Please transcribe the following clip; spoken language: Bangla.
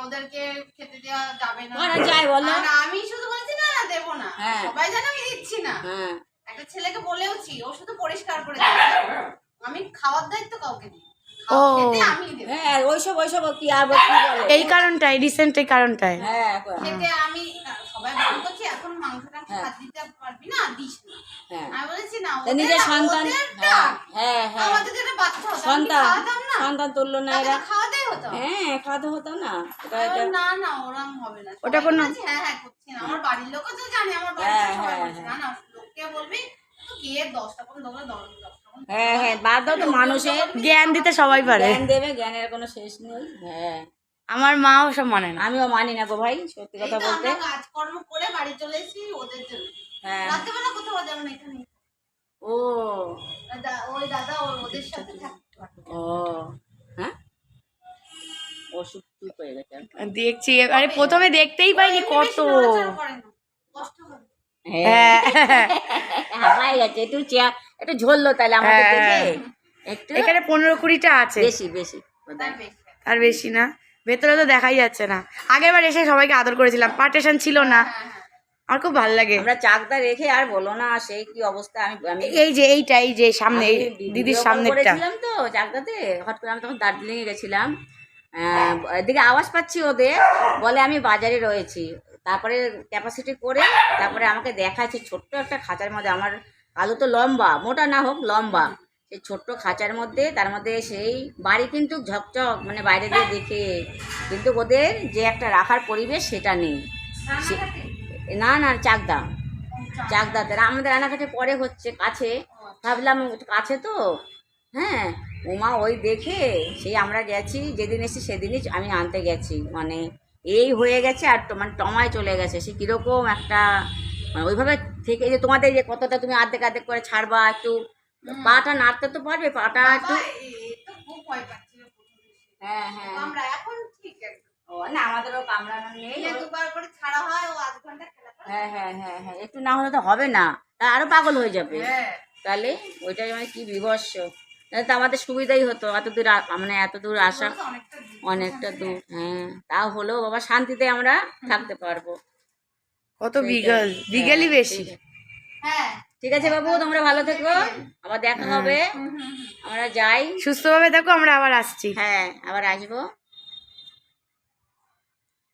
ওদেরকে খেতে দেওয়া যাবে না, যাই বলো, আমি শুধু বলছি না দেবো না, সবাই জানে আমি দিচ্ছি না। একটা ছেলেকে বলেওছি, ও শুধু পরিষ্কার করে দিয়েছে, আমি খাওয়ার দায়িত্ব কাউকে দিই। হ্যাঁ ওইসব কি আর এই কারণটাই রিসেন্ট এই কারণটাই খেতে আমি সবাই বল করছি এখন মাংসটা ভাত দিতে পারবি না, দিস না। আমি বলেছি না, নিজের সন্তান, আমাদের যেটা বাচ্চা হতো সন্তান তুললো না এরা, খাওয়াতেই হতো। খাওয়াতে হতো না, না না ওরকম হবে না, ওটা কোনো হ্যাঁ করছি না। আমার বাড়ির লোকও তো জানে, আমার বাড়ির সবাই বলছে না না, লোককে বলবি কে 10টা কোন দোকানে 10টা। বাদ দাও তো, মানুষের জ্ঞান দিতে সবাই পারে, জ্ঞান দেবে, জ্ঞানের কোনো শেষ নেই। আমার মাও সব মানে না, আমিও মানি না গো ভাই, সত্যি কথা বলতে। কাজকর্ম করে বাড়ি চলে এসেছি ওদের জন্য, রাত্রেবেলা কোথাও যাবো না, এখানে। ও ওই দাদা ওদের সাথে থাকতো। ও হ্যাঁ, ওষুধ চুপ হয়ে গেছে দেখছি। আরে প্রথমে দেখতেই পাইনি কত কষ্ট হবে। একটু ঝরলো তাহলে আমাদের দেখে একটু, এখানে 15-20টা আছে, বেশি আর বেশি না, ভেতরে তো দেখাই যাচ্ছে না। আগের বার এসে সবাইকে আদর করেছিলাম, পার্টিশন ছিল না, আমার খুব ভালো লাগে। আমরা চাকদা রেখে আর বলো না সেই কি অবস্থা। আমি এই যে সামনে দিদির সামনেটা করেছিলাম তো চাকদাতে, হঠাৎ করে আমি তখন দার্জিলিং এ গেছিলাম, এদিকে আওয়াজ পাচ্ছি ওদের, বলে আমি বাজারে রয়েছি, তারপরে ক্যাপাসিটি করে তারপরে আমাকে দেখাচ্ছে ছোট্ট একটা খাঁচার মধ্যে, আমার আলু তো লম্বা, মোটা না হোক লম্বা, সেই ছোট্ট খাঁচার মধ্যে, তার মধ্যে সেই বাড়ি কিন্তু ঝকঝক, মানে বাইরে দিয়ে দেখে, কিন্তু ওদের যে একটা রাখার পরিবেশ সেটা নেই। না চাকদাতে, আমাদের রানাঘাটে পরে হচ্ছে কাছে, ভাবলাম কাছে তো, ওমা ওই দেখে সেই আমরা গেছি, যেদিন এসেছি সেদিনই আমি আনতে গেছি, মানে এই হয়ে গেছে আর মানে টমায় চলে গেছে, সে কীরকম একটা, মানে ওইভাবে থেকে যে তোমাদের যে কতটা তুমি আর্ধেক করে ছাড়বা, একটু পাটা নাড়তে তো পারবে, পাটা একটু, না আমাদেরও কামড়ানো নেই, একটু না হলে তো হবে না, তা আরো পাগল হয়ে যাবে, তাহলে ওইটাই মানে কি বিভৎস। তো আমাদের সুবিধাই হতো, এত দূর আসা, অনেকটা দূর, তাও হলেও বাবা শান্তিতে আমরা থাকতে পারবো। কত বিগেলই বেশি। ঠিক আছে বাবু, তোমরা ভালো থেকো, আবার দেখা হবে, আমরা যাই, সুস্থভাবে থাকো, আমরা আবার আসছি, আবার আসবো।